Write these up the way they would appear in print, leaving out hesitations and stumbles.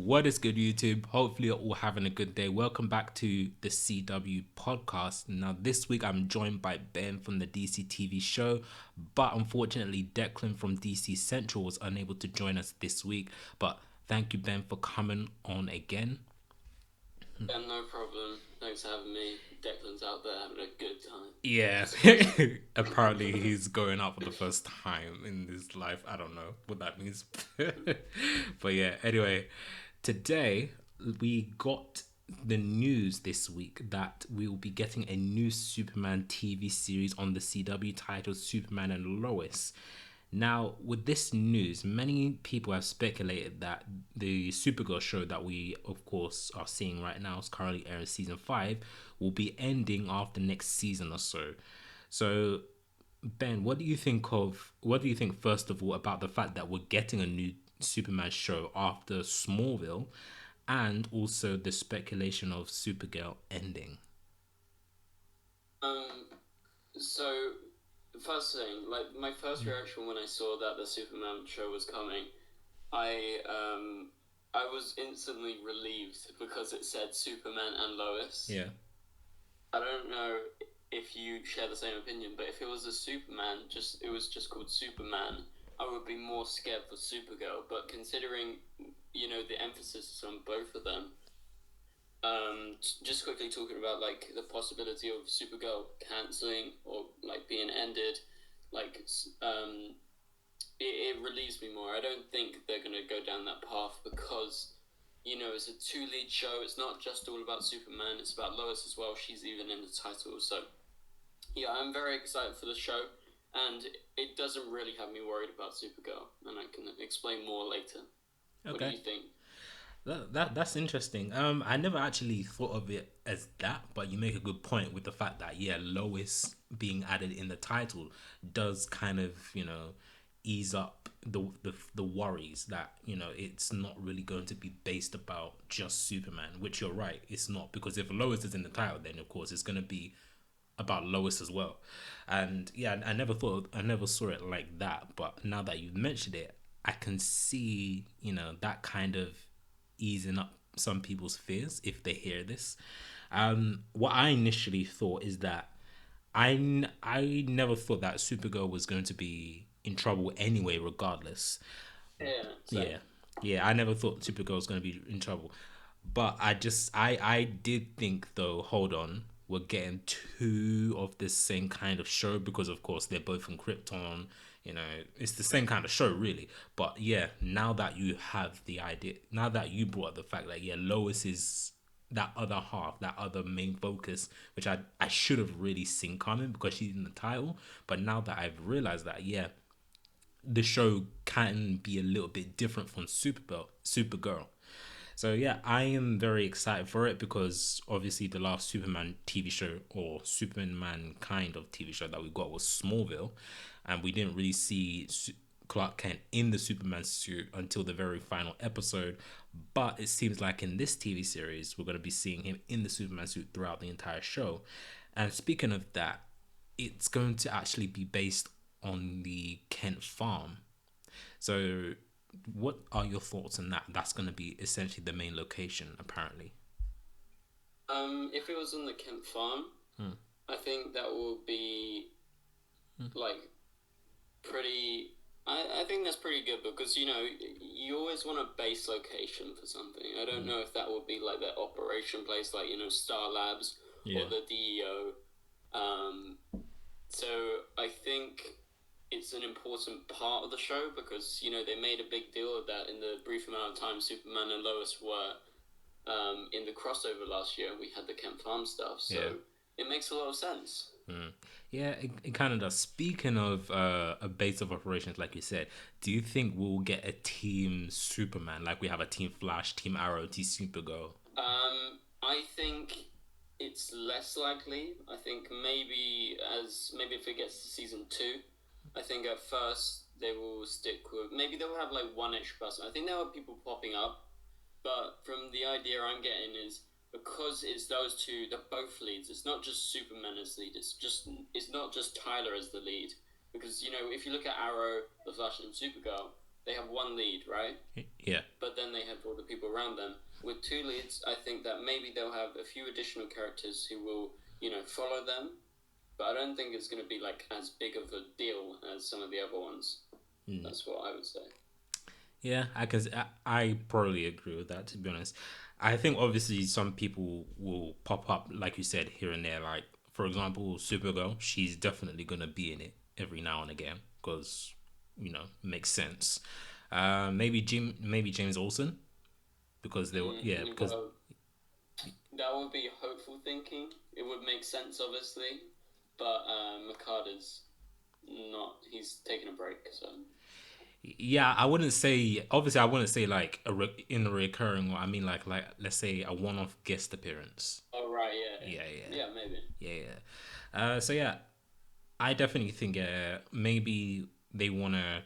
What is good, YouTube? Hopefully, you're all having a good day. Welcome back to the CW podcast. Now, this week I'm joined by Ben from the DC Show, but unfortunately, Declan from DC Central was unable to join us this week. But thank you, Ben, for coming on again. Yeah, no problem. Thanks for having me. Declan's out there having a good time. Yeah, apparently he's going out for the first time in his life. I don't know what that means. But yeah, anyway, today we got the news this week that we will be getting a new Superman TV series on the CW titled Superman and Lois. Now, with this news, many people have speculated that the Supergirl show that we, of course, are seeing right now, is currently airing season 5, will be ending after next season or so. So, Ben, what do you think, first of all, about the fact that we're getting a new Superman show after Smallville and also the speculation of Supergirl ending? Um, so first thing, like my first reaction when I saw that the Superman show was coming, I um I was instantly relieved because it said Superman and Lois. Yeah. I don't know if you share the same opinion, but if it was a Superman, it was just called Superman, I would be more scared for Supergirl. But considering, the emphasis is on both of them, just quickly talking about like the possibility of Supergirl canceling or like being ended, like it relieves me more. I don't think they're gonna go down that path because it's a two lead show. It's not just all about Superman. It's about Lois as well. She's even in the title. So yeah, I'm very excited for the show, and it doesn't really have me worried about Supergirl, and I can explain more later. What do Okay. you think? That's interesting. I never actually thought of it as that, but you make a good point with the fact that yeah, Lois being added in the title does kind of ease up the worries that it's not really going to be based about just Superman, which you're right, it's not, because if Lois is in the title, then of course it's going to be about Lois as well. And yeah, I never saw it like that, but now that you've mentioned it, I can see that kind of easing up some people's fears if they hear this. What I initially thought is that I never thought that Supergirl was going to be in trouble anyway, regardless. Yeah, Yeah, same. yeah, I never thought Supergirl was going to be in trouble, but I did think though. Hold on, we're getting two of the same kind of show because of course they're both from Krypton. It's the same kind of show really. But yeah, now that you have the idea, now that you brought up the fact that yeah, Lois is that other half, that other main focus, which I should have really seen coming because she's in the title. But now that I've realized that, yeah, the show can be a little bit different from Supergirl. So yeah, I am very excited for it because obviously the last Superman TV show or Superman kind of TV show that we got was Smallville, and we didn't really see Clark Kent in the Superman suit until the very final episode. But it seems like in this TV series, we're going to be seeing him in the Superman suit throughout the entire show. And speaking of that, it's going to actually be based on the Kent farm. So, what are your thoughts on that? That's going to be essentially the main location, apparently. If it was on the Kent farm, Hmm. I think that will be like pretty. I think that's pretty good because you always want a base location for something. I don't know if that would be like their operation place, like Star Labs or Yeah. the DEO. Um, so I think it's an important part of the show because they made a big deal of that in the brief amount of time Superman and Lois were in the crossover last year. We had the Kent Farm stuff, so Yeah. it makes a lot of sense. Yeah, it kind of does. Speaking of a base of operations, like you said, do you think we'll get a team Superman, like we have a team Flash, team Arrow, team Supergirl? I think it's less likely. I think maybe if it gets to season two, I think at first they will stick with maybe they'll have like one extra person. I think there are people popping up, but from the idea I'm getting is because it's those two, they're both leads. It's not just Superman as lead. It's not just Tyler as the lead. Because if you look at Arrow, The Flash, and Supergirl, they have one lead, right? Yeah. But then they have all the people around them. With two leads, I think that maybe they'll have a few additional characters who will, follow them. But I don't think it's going to be like as big of a deal as some of the other ones. That's what I would say. Yeah, I probably agree with that. To be honest, I think obviously some people will pop up, like you said, here and there. Like for example, Supergirl, she's definitely gonna be in it every now and again because makes sense. Maybe James Olsen because they were yeah because Well, that would be hopeful thinking. It would make sense, obviously, but Makada's not. He's taking a break, so. yeah, I wouldn't say obviously I wouldn't say like in a recurring. I mean like let's say a one-off guest appearance. Oh right, yeah, Yeah, yeah, maybe. So yeah, I definitely think maybe they want to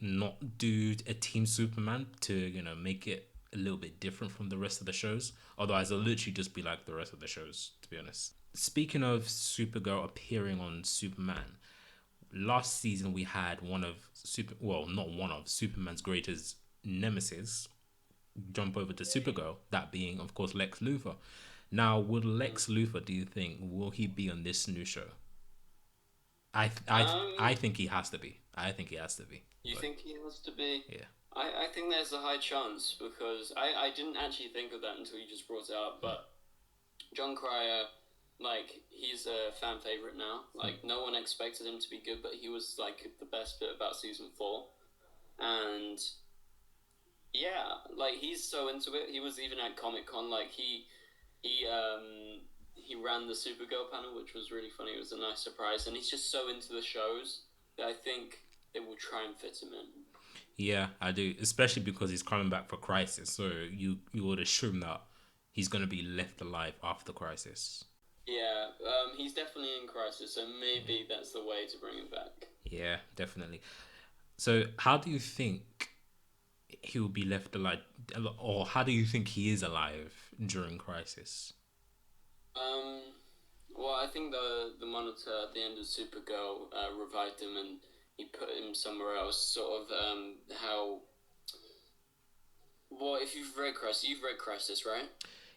not do a Team Superman to make it a little bit different from the rest of the shows. Otherwise, it'll literally just be like the rest of the shows. To be honest. Speaking of Supergirl appearing on Superman, last season we had not one of Superman's greatest nemesis jump over to Supergirl. That being, of course, Lex Luthor. Now, would Lex Luthor? Do you think will he be on this new show? I think he has to be. I think he has to be. You But think he has to be? yeah, I think there's a high chance because I didn't actually think of that until you just brought it up. But John Cryer, like, he's a fan favorite now. Like, no one expected him to be good, but he was, like, the best bit about season 4. And, yeah, like, he's so into it. He was even at Comic-Con. Like, he ran the Supergirl panel, which was really funny. It was a nice surprise. And he's just so into the shows that I think they will try and fit him in. yeah, I do. Especially because he's coming back for Crisis, so you would assume that he's gonna be left alive after Crisis. Yeah, he's definitely in Crisis, so maybe that's the way to bring him back. Yeah, definitely. So, how do you think he will be left alive, or how do you think he is alive during Crisis? Um, well, I think the Monitor at the end of Supergirl revived him and he put him somewhere else. Sort of how. Well, if you've read Crisis, right?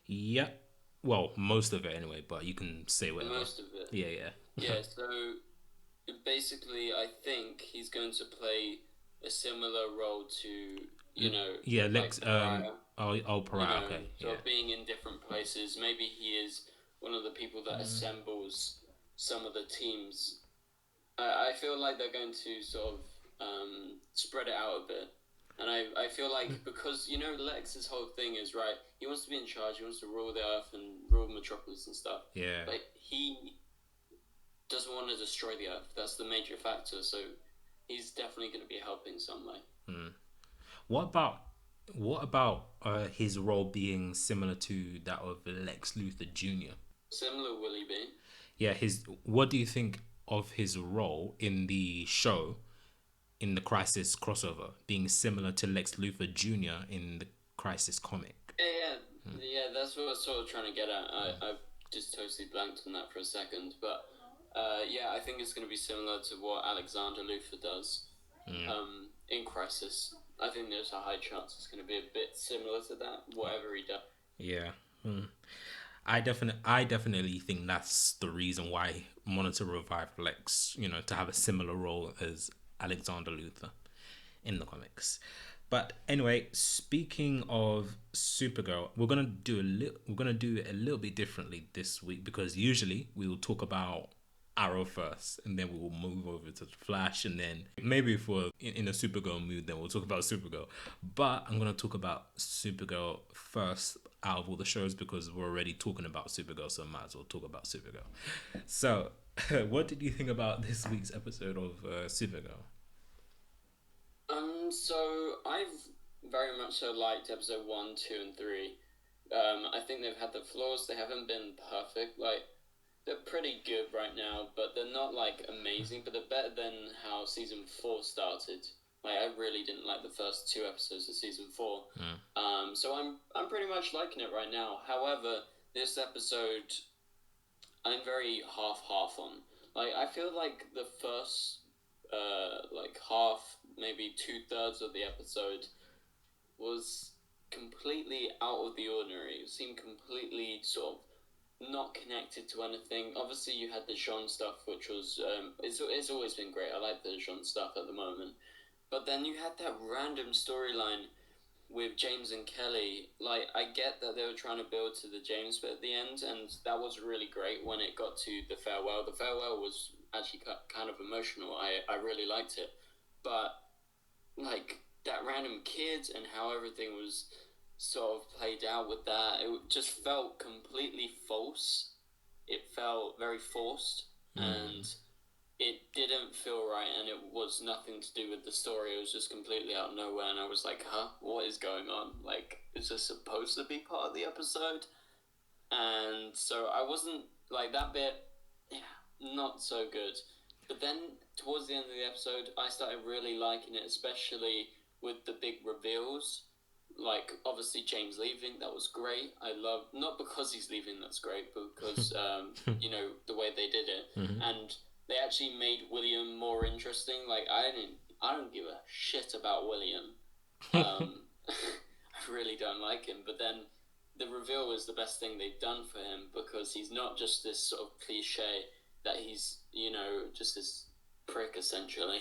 Yeah, well, most of it anyway, but you can say whatever. Most of it. Yeah, yeah. Yeah. So basically, I think he's going to play a similar role to Yeah, like Lex. Pariah. Pariah. Okay. Sort Yeah. of being in different places. Maybe he is one of the people that assembles some of the teams. I feel like they're going to sort of spread it out a bit. And I feel like because, Lex's whole thing is, right, he wants to be in charge, he wants to rule the Earth and rule Metropolis and stuff. Yeah. But he doesn't want to destroy the Earth. That's the major factor. So he's definitely going to be helping some way. What about his role being similar to that of Lex Luthor Jr.? Similar will he be? Yeah, his. What do you think of his role in the show, in the Crisis crossover, being similar to Lex Luthor Jr. in the Crisis comic? Yeah. That's what I was sort of trying to get at. I've just totally blanked on that for a second, but yeah, I think it's going to be similar to what Alexander Luthor does in Crisis. I think there's a high chance it's going to be a bit similar to that, whatever he does. Yeah. I definitely think that's the reason why Monitor revived Lex, to have a similar role as Alexander Luthor in the comics. But anyway, speaking of Supergirl, we're gonna do it a little bit differently this week because usually we will talk about Arrow first, and then we will move over to Flash, and then maybe if we're in a Supergirl mood, then we'll talk about Supergirl. But I'm gonna talk about Supergirl first out of all the shows because we're already talking about Supergirl, so I might as well talk about Supergirl. So, what did you think about this week's episode of Supergirl? So I've very much so liked episode 1, 2, and 3. I think they've had their flaws. They haven't been perfect. Like, they're pretty good right now, but they're not, like, amazing. But they're better than how season 4 started. Like, I really didn't like the first 2 episodes of season 4. So I'm pretty much liking it right now. However, this episode, I'm very half on. Like, I feel like the first like half, maybe 2/3 of the episode was completely out of the ordinary. It seemed completely sort of not connected to anything. Obviously, you had the Jean stuff, which was it's always been great. I like the Jean stuff at the moment, but then you had that random storyline with James and Kelly. Like, I get that they were trying to build to the James bit at the end, and that was really great when it got to the farewell. The farewell was actually kind of emotional. I really liked it, but like that random kid and how everything was sort of played out with that, it just felt completely false. It felt very forced, and it didn't feel right, and it was nothing to do with the story. It was just completely out of nowhere, and I was like, huh, what is going on? Like, is this supposed to be part of the episode? And so I wasn't, like, that bit, yeah, not so good. But then, towards the end of the episode, I started really liking it, especially with the big reveals. Like, obviously, James leaving, that was great. I love, not because he's leaving, that's great, but because, you know, the way they did it. And they actually made William more interesting. Like, I don't give a shit about William. I really don't like him. But then the reveal was the best thing they've done for him, because he's not just this sort of cliche that he's, you know, just this prick, essentially,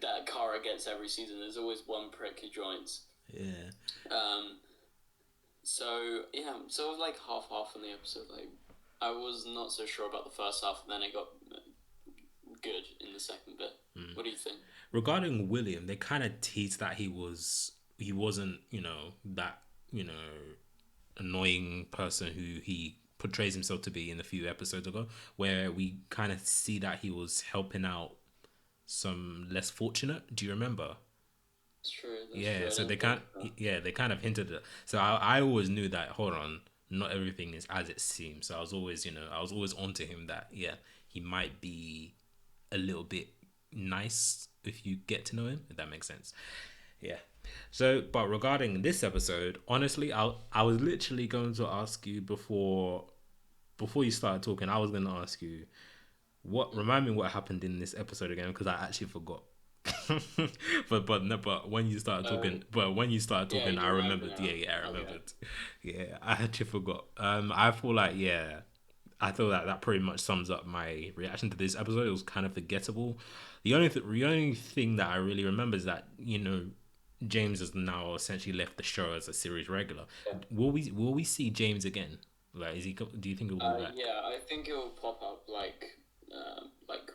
that Kara gets every season. There's always one prick who joins. Yeah. So, yeah, so it was like half on the episode. Like, I was not so sure about the first half, and then it got good in the second bit. What do you think? Regarding William, they kind of teased that he wasn't, you know, that, you know, annoying person who he portrays himself to be in a few episodes ago, where we kind of see that he was helping out some less fortunate. Do you remember? It's true. Yeah, true. so they kind of hinted it. So I always knew that, hold on, not everything is as it seems. So I was always, you know, I was always onto him that, yeah, he might be a little bit nice if you get to know him, if that makes sense. Yeah. So, but regarding this episode, honestly, I was literally going to ask you before you started talking. I was going to ask you remind me what happened in this episode again, because I actually forgot. but when you started talking, I remembered. Yeah, I remembered. Okay. Yeah, I actually forgot. I feel like, yeah, I feel like that pretty much sums up my reaction to this episode. It was kind of forgettable. The only thing that I really remember is that, you know, James has now essentially left the show as a series regular. Yeah. Will we see James again? Like, do you think it will be back? Yeah, I think it will pop up like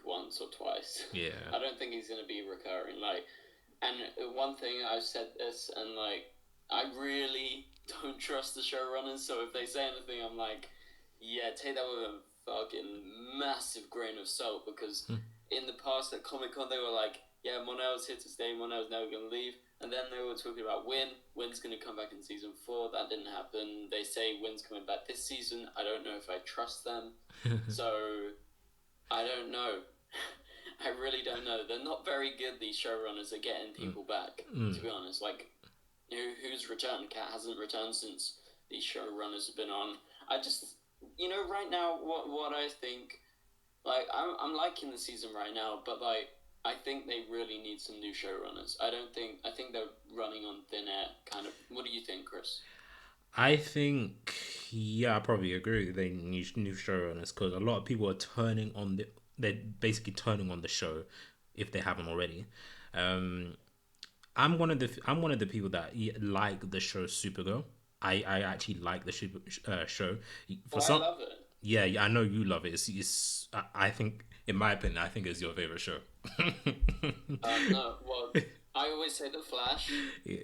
once or twice. Yeah. I don't think he's gonna be recurring. Like, and one thing, I've said this, and like, I really don't trust the showrunners. So if they say anything, I'm like, yeah, take that with a fucking massive grain of salt, because in the past at Comic-Con they were like, yeah, Monel's here to stay, Monel's never gonna leave. And then they were talking about Win's going to come back in season 4. That didn't happen. They say Win's coming back this season. I don't know if I trust them. So, I don't know. I really don't know. They're not very good, these showrunners, at getting people back, to be honest. Like, who's returned? Kat hasn't returned since these showrunners have been on. I just, right now, what I think, like, I'm liking the season right now, but, like, I think they really need some new showrunners. I think they're running on thin air, kind of. What do you think, Chris? I think, yeah, I probably agree. They need new showrunners, because a lot of people are they're basically turning on the show if they haven't already. I'm one of the people that like the show Supergirl. I actually like the show. I love it. Yeah, I know you love it. I think, in my opinion, I think it's your favorite show. No, well, I always say The Flash.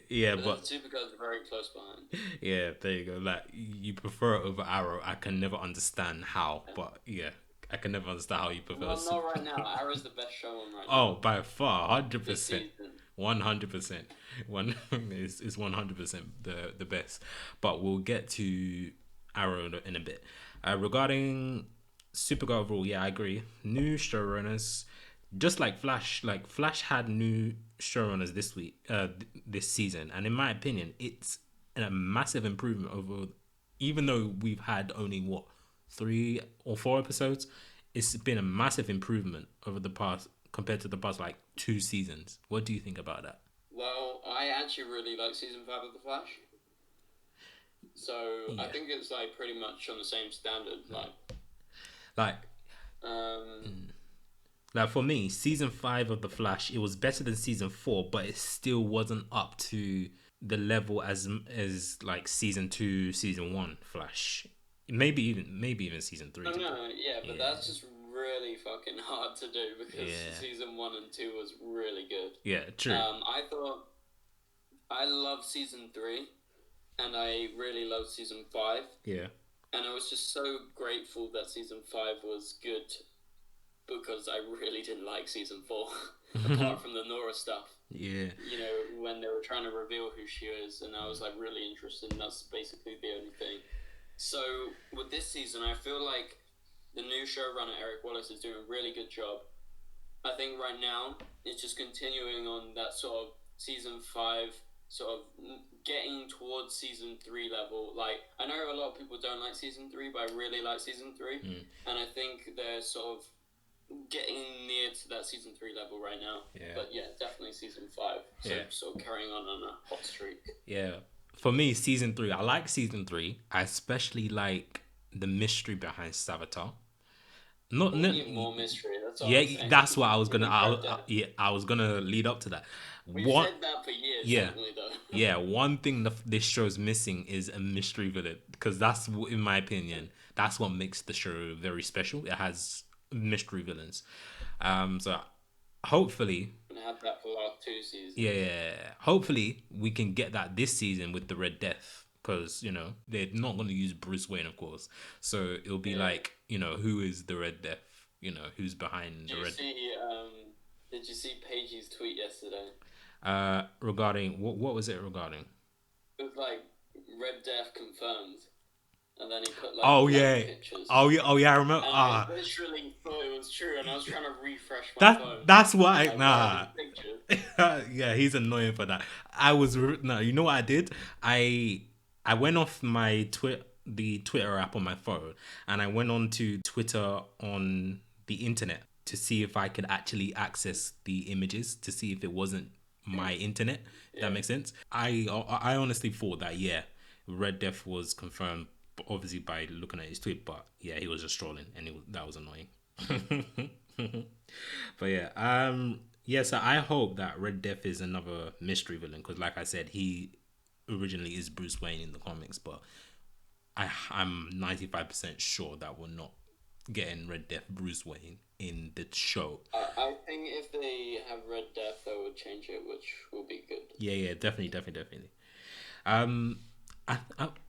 Yeah, but Supergirl's very close behind. Yeah, there you go. Like, you prefer it over Arrow. I can never understand how, but yeah, I can never understand how you prefer. Well, not right now. Arrow's the best show on right now. Oh, by far, 100%. 100%. One is 100% the best. But we'll get to Arrow in a bit. Regarding Supergirl overall, yeah, I agree. New showrunners, just like Flash had new showrunners this season, and in my opinion, it's a massive improvement over. Even though we've had only 3 or 4 episodes, it's been a massive improvement over the past compared to the past like 2 seasons. What do you think about that? Well, I actually really like season 5 of The Flash. So I think it's like pretty much on the same standard. Like, Um, like for me, season 5 of The Flash, it was better than season 4, but it still wasn't up to the level as like season 2, season 1 Flash. Maybe even season 3. but that's just really fucking hard to do because season 1 and 2 was really good. Yeah, true. I love season 3, and I really love season 5. Yeah. And I was just so grateful that season 5 was good because I really didn't like season 4, apart from the Nora stuff. Yeah. You know, when they were trying to reveal who she is, and I was like really interested, and that's basically the only thing. So with this season, I feel like the new showrunner Eric Wallace is doing a really good job. I think right now it's just continuing on that sort of season 5, sort of getting towards season 3 level. Like, I know a lot of people don't like season 3, but I really like season 3, and I think they're sort of getting near to that season 3 level right now. Yeah. But yeah, definitely season 5. So sort of carrying on a hot streak. Yeah. For me, season 3, I like season 3. I especially like the mystery behind Savitar. More mystery. That's all I'm saying. That's what I was gonna. I was gonna lead up to that. We've said that for years, haven't we, though? Yeah. One thing this show's missing is a mystery villain, because that's, in my opinion, that's what makes the show very special. It has mystery villains. So hopefully. We had that for the last 2 seasons. Yeah. Hopefully we can get that this season with the Red Death. Because, you know, they're not going to use Bruce Wayne, of course. So it'll be like, you know, who is the Red Death? You know, who's behind the Red Death? Did you see Paige's tweet yesterday? Regarding, what was it regarding? It was like, Red Death confirmed. And then he put like pictures. Oh yeah, I remember. And I literally thought it was true, and I was trying to refresh my phone. That's why, yeah, he's annoying for that. You know what I did? I went off my the Twitter app on my phone, and I went on to Twitter on the internet to see if I could actually access the images, to see if it wasn't my internet. If that makes sense. I honestly thought that Red Death was confirmed, obviously by looking at his tweet, but yeah, he was just trolling, and that was annoying. But so I hope that Red Death is another mystery villain, because like I said, he originally is Bruce Wayne in the comics, but I'm 95% sure that we're not getting Red Death Bruce Wayne in the show. I think if they have Red Death, they would change it, which will be good. Yeah, definitely.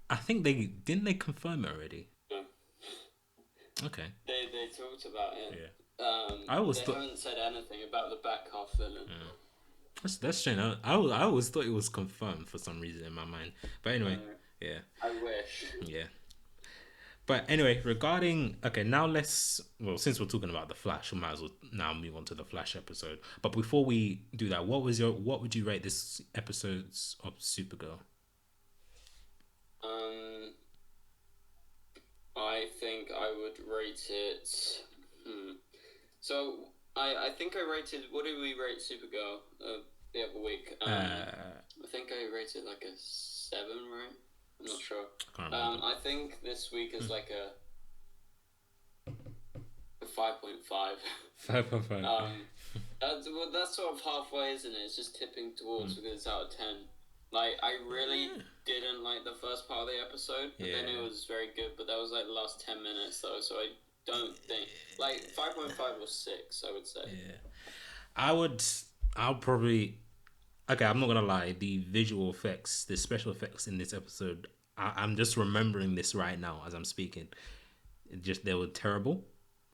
I think they confirm it already. No. Okay. They talked about it. Yeah. They haven't said anything about the back half villain. Yeah. That's strange. I always thought it was confirmed for some reason in my mind. But anyway, yeah. I wish. Yeah. But anyway, regarding now since we're talking about the Flash, we might as well now move on to the Flash episode. But before we do that, what would you rate this episodes of Supergirl? I think I would rate it. So I think I rated. What did we rate Supergirl the other week? I think I rated like a 7, right? I'm not sure. I think this week is like a 5.5. 5.5. That's sort of halfway, isn't it? It's just tipping towards because it's out of 10. Like, I really didn't like the first part of the episode, but then it was very good. But that was like the last 10 minutes, though, so I don't think like 5.5 or 6. I would say. Yeah, I'll probably. Okay, I'm not gonna lie. The visual effects, the special effects in this episode, I'm just remembering this right now as I'm speaking. They were terrible,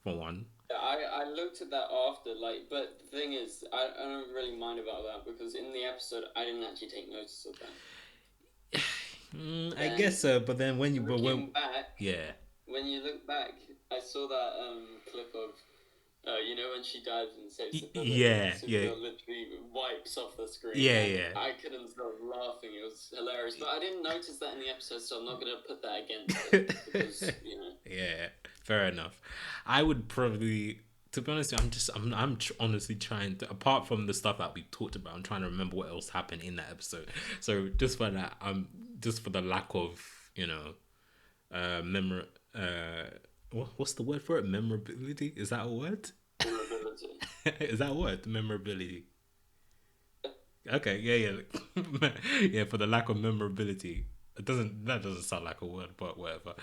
for one. I looked at that after, but the thing is, I don't really mind about that because in the episode, I didn't actually take notice of that. I guess so, but then when you back, when you look back, I saw that clip of. When she dives and saves the Supergirl literally wipes off the screen. I couldn't stop laughing. It was hilarious. But I didn't notice that in the episode, so I'm not going to put that against it. Because, Yeah, fair enough. I would probably To be honest, honestly trying to, apart from the stuff that we talked about, I'm trying to remember what else happened in that episode. So just for that, just for the lack of, you know, memor what's the word for it? Memorability? Is that a word? Memorability. Is that a word? Memorability. Okay, yeah. Yeah, for the lack of memorability. That doesn't sound like a word, but whatever.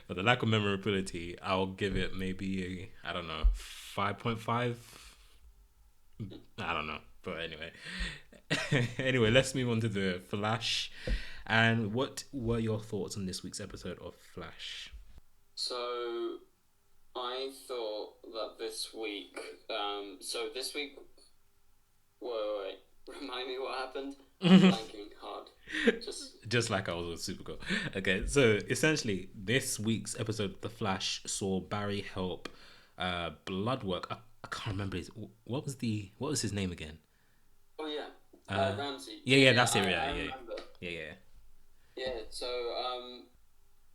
For the lack of memorability, I'll give it maybe I don't know, 5.5. I don't know. But anyway. Anyway, let's move on to the Flash. And what were your thoughts on this week's episode of Flash? So I thought that this week, so this week, wait, remind me what happened? I'm blanking hard. Just like I was with Supergirl. Okay, so essentially, this week's episode of The Flash saw Barry help Bloodwork. I can't remember what was his name again? Oh yeah, Ramsey. Yeah, that's it. I Yeah, remember. yeah. Yeah, so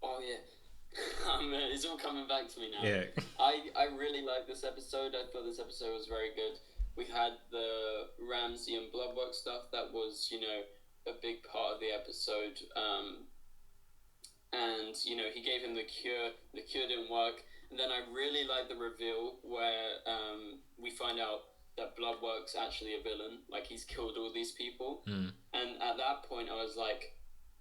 oh yeah, it's all coming back to me now. Yeah. I really like this episode. I thought this episode was very good. We had the Ramsey and Bloodwork stuff that was, you know, a big part of the episode. And you know, he gave him the cure. The cure didn't work. And then I really like the reveal where we find out that Bloodwork's actually a villain. Like, he's killed all these people. Mm. And at that point, I was like,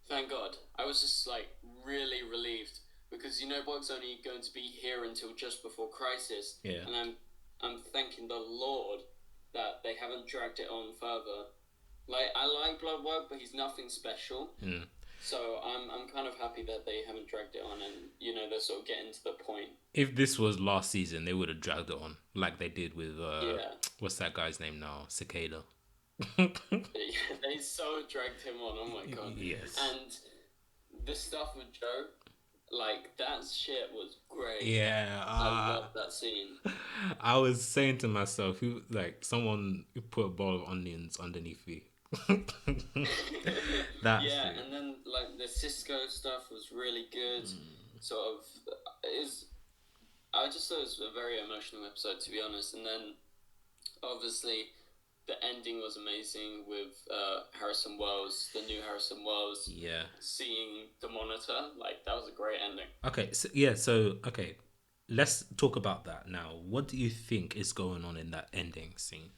thank God. I was just like really relieved because, you know, Bloodwork's only going to be here until just before Crisis. Yeah. And I'm thanking the Lord that they haven't dragged it on further. Like, I like Bloodwork, but he's nothing special. Mm. So I'm kind of happy that they haven't dragged it on, and you know, they're sort of getting to the point. If this was last season, they would have dragged it on like they did with Yeah. what's that guy's name now? Cicada. They so dragged him on. Oh my God. Yes. And the stuff with Joe, like, that shit was great. Yeah. I love that scene. I was saying to myself, someone put a bowl of onions underneath me. Yeah, and then like the Cisco stuff was really good. Sort of, I just thought it was a very emotional episode, to be honest. And then obviously the ending was amazing with Harrison Wells, the new Harrison Wells. Yeah. Seeing the Monitor, like, that was a great ending. Okay, okay, let's talk about that now. What do you think is going on in that ending scene?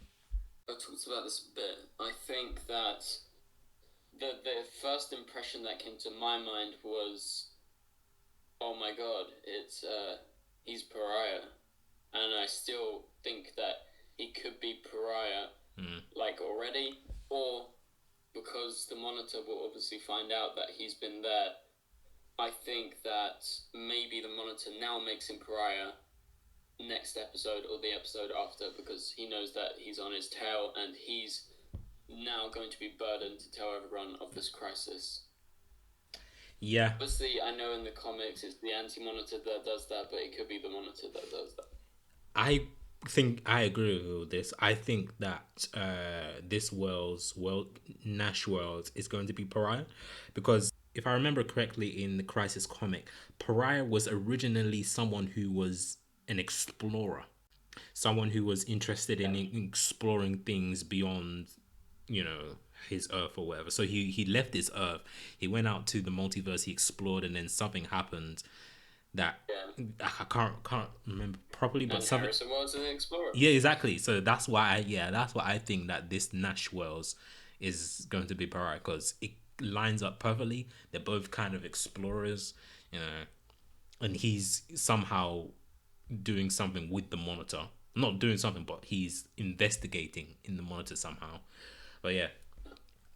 I talked about this a bit. I think that the first impression that came to my mind was, oh my God, he's Pariah, and I still think that he could be Pariah, like, already, or because the Monitor will obviously find out that he's been there. I think that maybe the Monitor now makes him Pariah next episode or the episode after, because he knows that he's on his tail and he's now going to be burdened to tell everyone of this crisis. Yeah. Obviously, I know in the comics it's the Anti-Monitor that does that, but it could be the Monitor that does that. I think I agree with this. I think that this Nash World is going to be Pariah, because if I remember correctly in the Crisis comic, Pariah was originally someone who was an explorer, someone who was interested in exploring things beyond, you know, his Earth or whatever. So he left his Earth, he went out to the multiverse, he explored, and then something happened that I can't remember properly, but something. Harrison Wells is an explorer. Yeah, exactly. So that's why I think that this Nash Wells is going to be Pariah, because it lines up perfectly. They're both kind of explorers, you know, and he's somehow doing something with the Monitor. Not doing something, but he's investigating in the Monitor somehow. But yeah,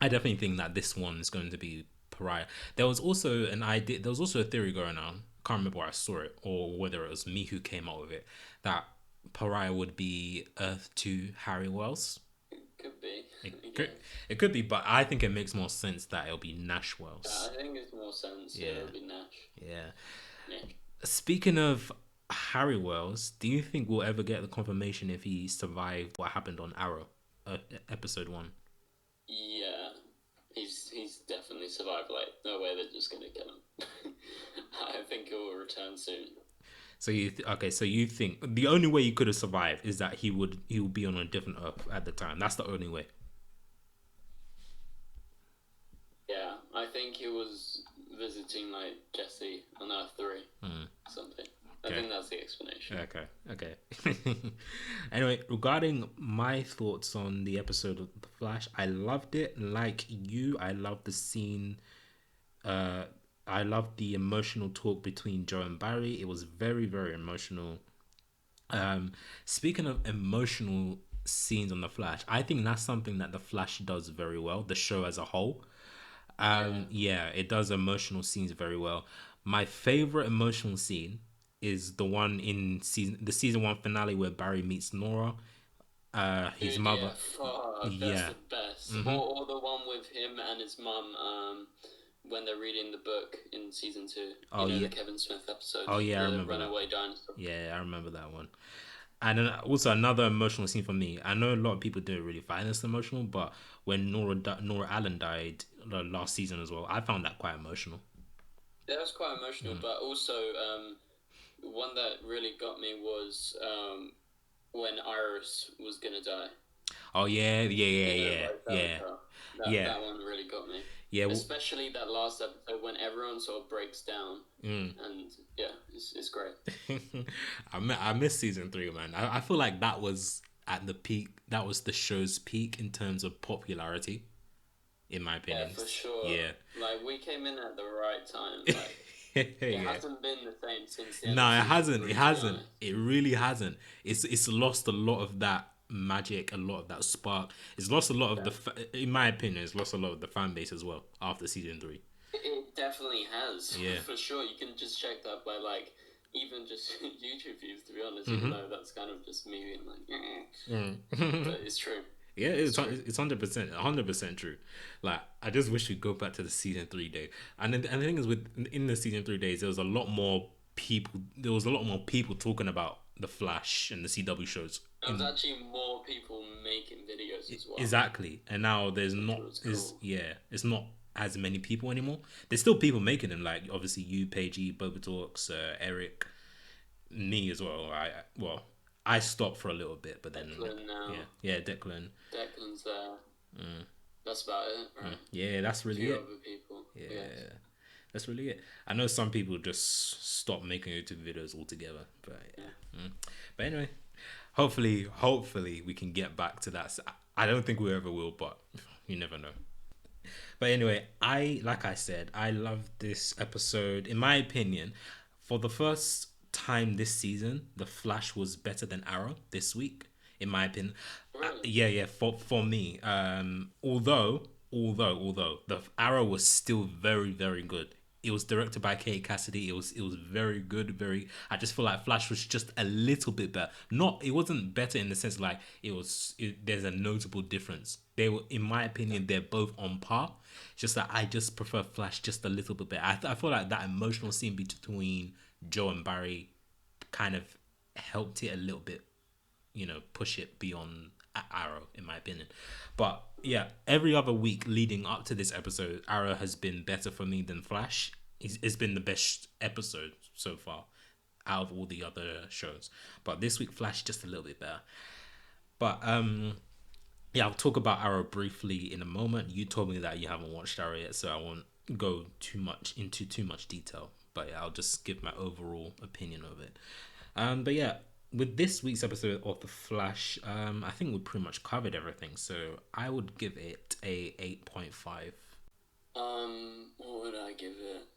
I definitely think that this one is going to be Pariah. There was also a theory going on. I can't remember where I saw it or whether it was me who came up with it, that Pariah would be Earth 2 Harry Wells. Could be. It could be, but I think it makes more sense that it'll be Nash Wells. I think it's more sense. Yeah, it'll be Nash. Yeah. Speaking of Harry Wells, do you think we'll ever get the confirmation if he survived what happened on Arrow, episode 1? Yeah, he's definitely survived. Like, no way they're just gonna get him. I think he will return soon. Okay? So you think the only way he could have survived is that he would be on a different Earth at the time. That's the only way. Yeah, I think he was visiting like Jesse on Earth 3, something. I Okay. think that's the explanation. Okay. Anyway, regarding my thoughts on the episode of The Flash, I loved it. Like you, I loved the scene. Uh, I loved the emotional talk between Joe and Barry. It was very, very emotional. Um, Speaking of emotional scenes on The Flash, I think that's something that The Flash does very well, the show as a whole. Yeah. Yeah, it does emotional scenes very well. My favorite emotional scene is the one in season one finale where Barry meets Nora, his Dude, mother. yeah, fuck, that's Yeah. the best. Mm-hmm. Or the one with him and his mum, when they're reading the book in season 2. Oh The yeah. Kevin Smith episode, Oh yeah, I the remember that. runaway dinosaur. Yeah, I remember that one. And then also another emotional scene for me. I know a lot of people didn't really find this emotional, but when Nora Allen died last season as well, I found that quite emotional. That was quite emotional, but also, one that really got me was when Iris was gonna die. Oh yeah, Like that was yeah, her. yeah, That one really got me. yeah. Especially that last episode when everyone sort of breaks down, and yeah, it's great. I miss season three, man. I feel like that was at the peak. That was the show's peak in terms of popularity, in my Yeah, opinion. for sure. Yeah. Like we came in at the right time. Like it Yeah. hasn't been the same since the end No, of it season hasn't. 3, It to be hasn't. honest. It really hasn't. It's lost a lot of that magic, a lot of that spark. It's lost a lot of in my opinion, it's lost a lot of the fan base as well after season three. It definitely has. Yeah. For sure. You can just check that by like even just YouTube views, to be honest, even though that's kind of just me being like, but it's true. Yeah, it's 100% true. Like I just wish we'd go back to the season three day. And the thing is, with in the season 3 days, there was a lot more people. There was a lot more people talking about the Flash and the CW shows. There was actually more people making videos as well. Exactly, and now there's not was is cool. yeah, it's not as many people anymore. There's still people making them, like obviously you, Paigey, Boba Talks, Eric, me as well. I stopped for a little bit, but then Declan now. yeah, Declan. Declan's there. That's about it, right? Yeah, that's A really few it. other people. Yeah, that's really it. I know some people just stop making YouTube videos altogether, but yeah. But anyway, hopefully we can get back to that. I don't think we ever will, but you never know. But anyway, like I said, I love this episode. In my opinion, for the first time this season, The Flash was better than Arrow this week. In my opinion, Really? yeah. For me, although the Arrow was still very, very good. It was directed by Kate Cassidy. It was very good. Very. I just feel like Flash was just a little bit better. It wasn't better in the sense like it was. There's a notable difference. They were, in my opinion, they're both on par. It's just that I just prefer Flash just a little bit better. I feel like that emotional scene between Joe and Barry kind of helped it a little bit, push it beyond Arrow, in my opinion. But yeah, every other week leading up to this episode, Arrow has been better for me than Flash. It's been the best episode so far out of all the other shows. But this week, Flash just a little bit better. But yeah, I'll talk about Arrow briefly in a moment. You told me that you haven't watched Arrow yet, so I won't go into too much detail. But yeah, I'll just give my overall opinion of it. But yeah, with this week's episode of The Flash, I think we pretty much covered everything. So I would give it a 8.5. What would I give it?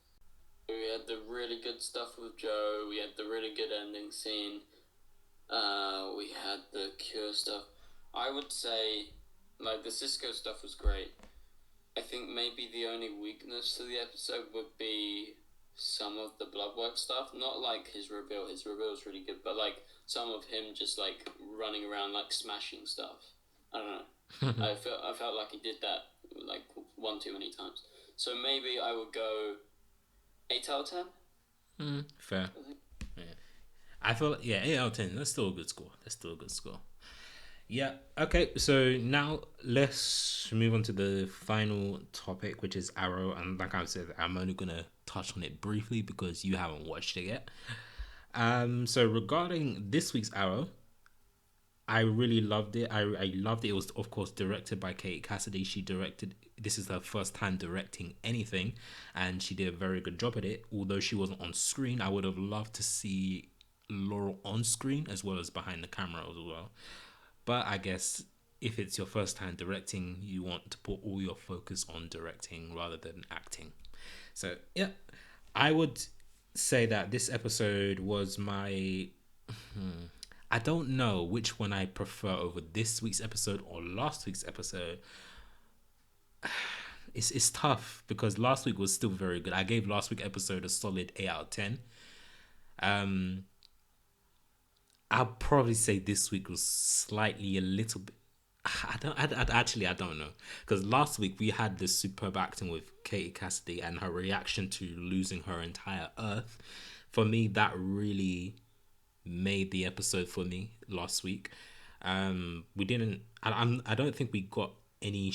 We had the really good stuff with Joe. We had the really good ending scene. We had the Cure stuff. I would say, like, the Cisco stuff was great. I think maybe the only weakness to the episode would be some of the bloodwork stuff. Not like his reveal. His reveal is really good, but like some of him just like running around like smashing stuff. I don't know. I felt like he did that like one too many times. So maybe I would go 8 out of 10. Fair. Yeah. I feel 8 out of 10. That's still a good score. Yeah. Okay. So now let's move on to the final topic, which is Arrow. And like I said, I'm only gonna touch on it briefly because you haven't watched it yet. So regarding this week's Arrow, I really loved it. I loved it. It was, of course, directed by Kate Cassidy. She directed. This is her first time directing anything, and she did a very good job at it. Although she wasn't on screen, I would have loved to see Laurel on screen as well as behind the camera as well. But I guess if it's your first time directing, you want to put all your focus on directing rather than acting. So yeah, I would say that this episode was my. I don't know which one I prefer over this week's episode or last week's episode. It's tough because last week was still very good. I gave last week's episode a solid 8 out of 10. Um, I'll probably say this week was slightly a little bit. I don't know because last week we had this superb acting with Katie Cassidy and her reaction to losing her entire Earth. For me, that really made the episode for me last week. We didn't. I don't think we got any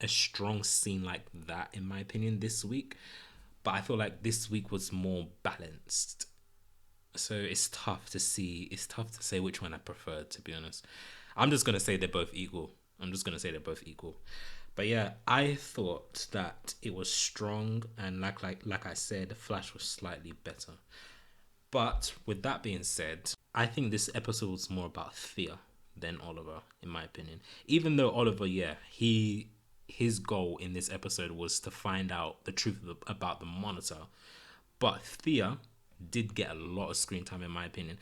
a strong scene like that in my opinion this week, but I feel like this week was more balanced. So it's tough to see. It's tough to say which one I prefer. To be honest, I'm just gonna say they're both equal. I'm just gonna say they're both equal. But yeah, I thought that it was strong, and like I said, Flash was slightly better. But with that being said, I think this episode was more about Thea than Oliver, in my opinion. Even though Oliver, yeah, his goal in this episode was to find out the truth about the monitor, but Thea did get a lot of screen time, in my opinion.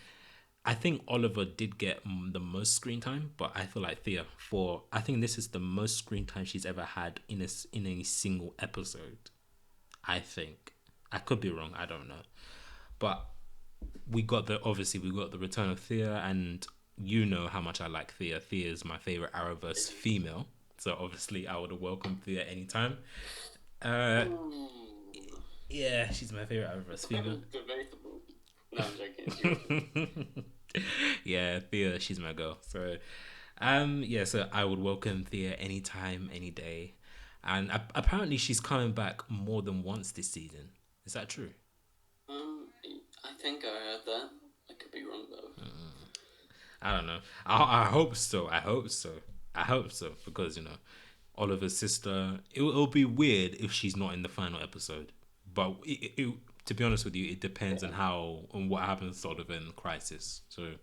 I think Oliver did get the most screen time, but I feel like Thea, for I think this is the most screen time she's ever had in a single episode. I think I could be wrong. I don't know, but we got the return of Thea, and you know how much I like Thea. Thea is my favorite Arrowverse female, so obviously I would have welcomed Thea anytime. Uh, yeah, she's my favorite Arrowverse female. Debatable. No, I'm joking. Yeah, Thea, she's my girl. So, yeah, so I would welcome Thea anytime, any day, and apparently she's coming back more than once this season. Is that true? Um, I think I heard that. I could be wrong though. I don't know. I hope so. I hope so. I hope so because Oliver's sister. It'll be weird if she's not in the final episode. But to be honest with you, it depends on what happens to Oliver in Crisis. So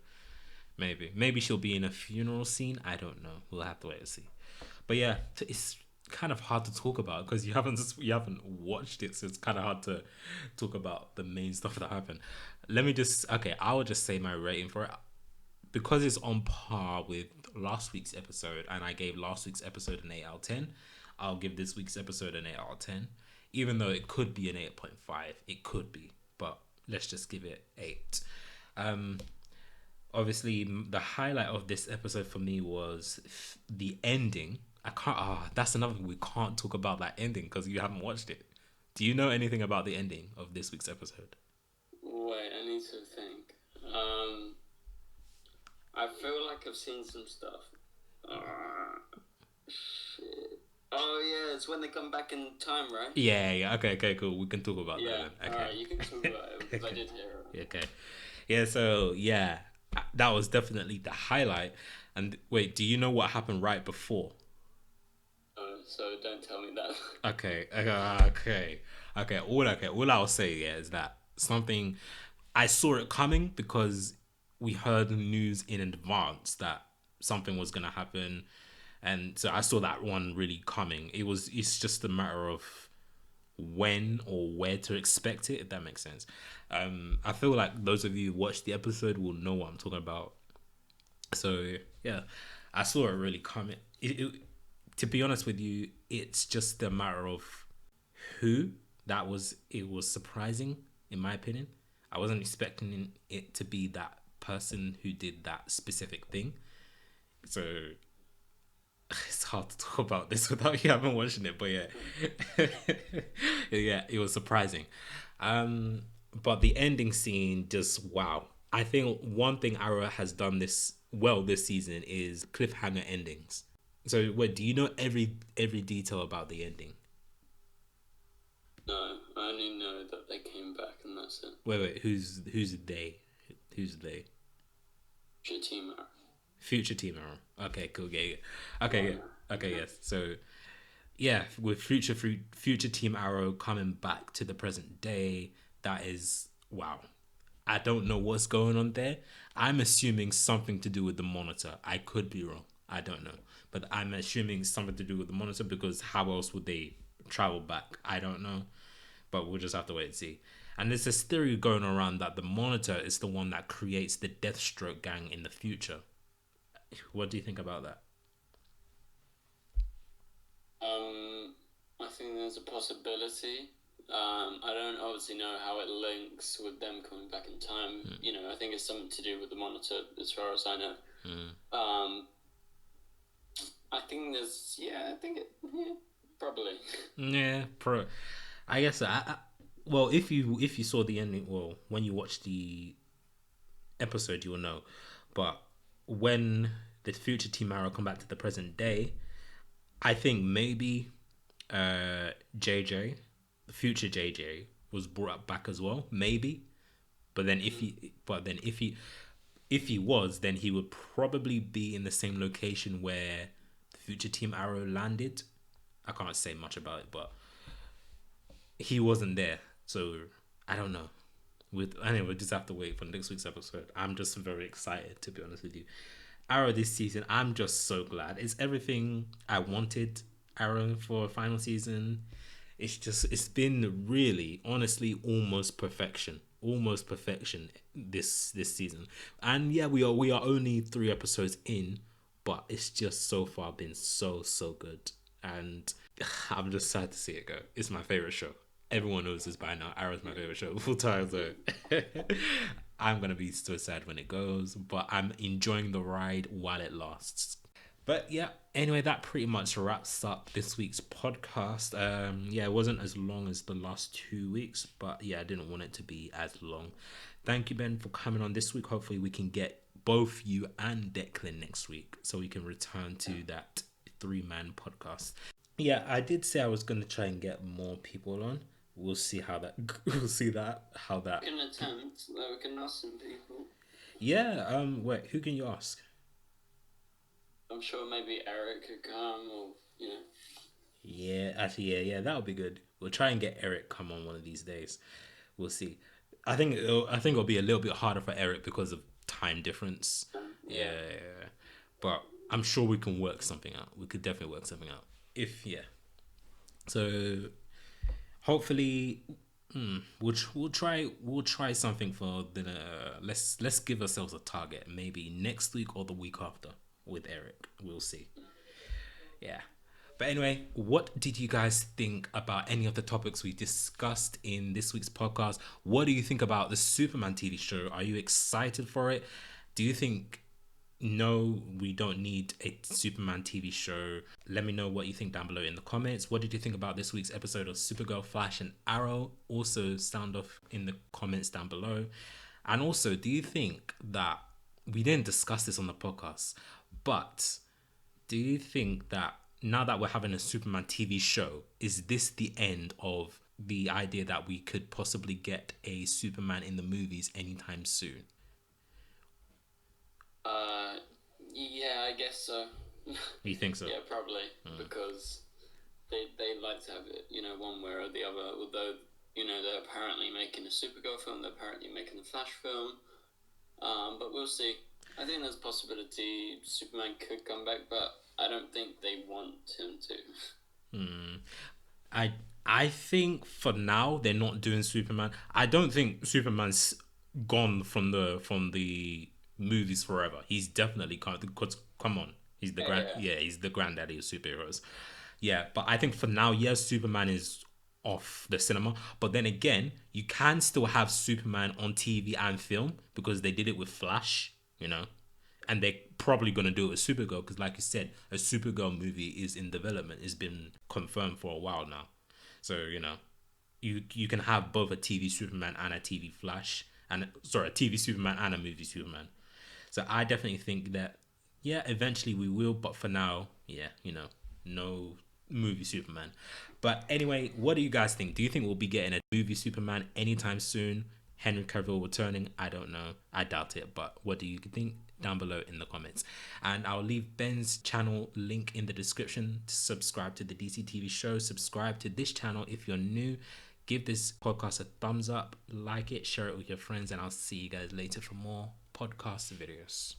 maybe she'll be in a funeral scene. I don't know. We'll have to wait and see. But yeah, it's kind of hard to talk about because you haven't watched it, so it's kind of hard to talk about the main stuff that happened. Let me just okay. I will just say my rating for it because it's on par with last week's episode, and I gave last week's episode an 8 out of 10. I'll give this week's episode an 8 out of 10, even though it could be an 8.5. It could be, but let's just give it 8. Um, Obviously, the highlight of this episode for me was the ending. I can't. That's another thing. We can't talk about that ending because you haven't watched it. Do you know anything about the ending of this week's episode? Wait, I need to think. Um, I feel like I've seen some stuff. Shit. Oh yeah, it's when they come back in time, right? Yeah. Okay, cool. We can talk about Yeah. that then. Okay. Alright, you can talk about it because I did hear it. Okay. Yeah, so yeah, that was definitely the highlight. And wait, do you know what happened right before? So don't tell me that. Okay. All I'll say, yeah, is that something I saw it coming because we heard the news in advance that something was gonna happen, and so I saw that one really coming. It's just a matter of when or where to expect it, if that makes sense. I feel like those of you who watched the episode will know what I'm talking about. So yeah, I saw it really coming. To be honest with you, it's just a matter of who that was. It was surprising, in my opinion. I wasn't expecting it to be that person who did that specific thing. So it's hard to talk about this without you having watched it, but yeah, yeah, it was surprising. But the ending scene, just wow. I think one thing Arrow has done this season is cliffhanger endings. So, wait, do you know every detail about the ending? No, I only know that they came back and that's it. Wait. Who's they? Who's they? Your team are. Future Team Arrow. Okay, cool. Yeah. Okay. Oh, Yeah. Okay. Yes. So yeah, with future Team Arrow coming back to the present day, that is wow. I don't know what's going on there. I'm assuming something to do with the monitor. I could be wrong. I don't know. But I'm assuming something to do with the monitor because how else would they travel back? I don't know. But we'll just have to wait and see. And there's this theory going around that the monitor is the one that creates the Deathstroke gang in the future. What do you think about that? I think there's a possibility. I don't obviously know how it links with them coming back in time. I think it's something to do with the monitor, as far as I know. I think probably. Yeah, I guess well, if you saw the ending, well, when you watch the episode, you will know. But when the future Team Arrow come back to the present day, I think maybe JJ, the future JJ, was brought back as well. Maybe, but then if he was, then he would probably be in the same location where the future Team Arrow landed. I can't say much about it, but he wasn't there, so I don't know. Anyway, just have to wait for next week's episode. I'm just very excited, to be honest with you. Arrow this season, I'm just so glad. It's everything I wanted Arrow for a final season. It's been really, honestly, almost perfection this season. And yeah, we are only 3 episodes in, but it's just so far been so good. And I'm just sad to see it go. It's my favorite show. Everyone knows this by now. Arrow's my favorite show full time, so I'm gonna be so sad when it goes, but I'm enjoying the ride while it lasts. But yeah, anyway, that pretty much wraps up this week's podcast. Yeah, it wasn't as long as the last 2 weeks, but yeah, I didn't want it to be as long. Thank you, Ben, for coming on this week. Hopefully, we can get both you and Declan next week so we can return to that 3-man podcast. Yeah, I did say I was going to try and get more people on. We'll see how that. We'll see how that. We can attempt. We can ask some people. Yeah. Wait. Who can you ask? I'm sure maybe Eric could come, or Yeah. Actually, yeah. That would be good. We'll try and get Eric come on one of these days. We'll see. I think it'll be a little bit harder for Eric because of time difference. Yeah. But I'm sure we can work something out. We could definitely work something out. So hopefully we'll try something for the let's give ourselves a target, maybe next week or the week after with Eric. We'll see. Yeah. But anyway, what did you guys think about any of the topics we discussed in this week's podcast? What do you think about the Superman TV show? Are you excited for it? Do you think no, we don't need a Superman TV show? Let me know what you think down below in the comments. What did you think about this week's episode of Supergirl, Flash, and Arrow? Also, sound off in the comments down below. And also, do you think that we didn't discuss this on the podcast, but do you think that now that we're having a Superman TV show, is this the end of the idea that we could possibly get a Superman in the movies anytime soon? Yeah, I guess so. You think so? Yeah, probably, because they like to have it, one way or the other. Although they're apparently making a Supergirl film, they're apparently making a Flash film, but we'll see. I think there's a possibility Superman could come back, but I don't think they want him to. I think for now they're not doing Superman. I don't think Superman's gone from the movies forever. He's definitely can't, because come on, he's the he's the granddaddy of superheroes. Yeah, but I think for now, yes, Superman is off the cinema. But then again, you can still have Superman on TV and film because they did it with Flash, and they're probably gonna do it with Supergirl because, like you said, a Supergirl movie is in development. It's been confirmed for a while now, so you can have both a TV Superman and a TV Flash, and a TV Superman and a movie Superman. So I definitely think that, yeah, eventually we will, but for now, yeah, no movie Superman. But anyway, what do you guys think? Do you think we'll be getting a movie Superman anytime soon? Henry Cavill returning? I don't know. I doubt it. But what do you think? Down below in the comments. And I'll leave Ben's channel link in the description to subscribe to the DC TV show. Subscribe to this channel if you're new. Give this podcast a thumbs up, like it, share it with your friends, and I'll see you guys later for more podcast videos.